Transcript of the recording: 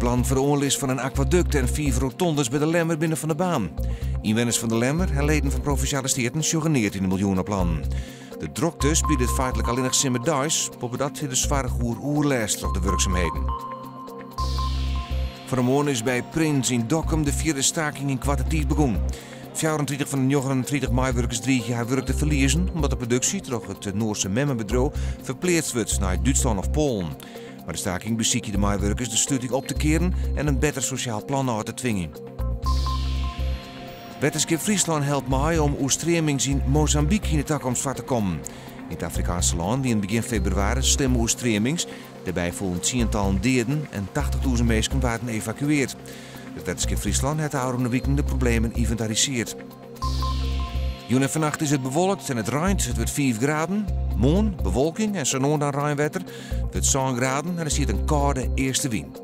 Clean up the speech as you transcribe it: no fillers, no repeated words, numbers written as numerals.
plan voor de oorlist van een aquaduct en 4 rotondes bij de Lemmer binnen van de baan. Inwoners van de Lemmer en leden van provinciale steden suggereerd in de miljoenenplan. De drokte biedt het feitelijk alleen nog simmerduis, op dat de zware oerlijst op de werkzaamheden. Vanmorgen is bij Prins in Dokkum de 4e staking in kwart begonnen. 34 van de 39 meiwerkers 3 jaar werk te verliezen omdat de productie door het Noorse memmenbedrijf verpleerd wordt naar Duitsland of Polen. Maar de staking beziekt de meiwerkers de stuting op te keren en een beter sociaal plan uit te dwingen. Wetenschap Friesland helpt mij om oerstremings in Mozambique in de toekomst te komen. In het Afrikaanse land, die in begin februari stemmen oerstremings, daarbij voelen tientallen deden en 80.000 mensen waren geëvacueerd. Het wetenschap Friesland heeft de oude weekend de problemen inventariseerd. Juni en vannacht is het bewolkt en het regent. Het wordt 5 graden. Morgen bewolking en zo dan ruimwetter. Het wordt 7 graden en er zit een koude eerste wind.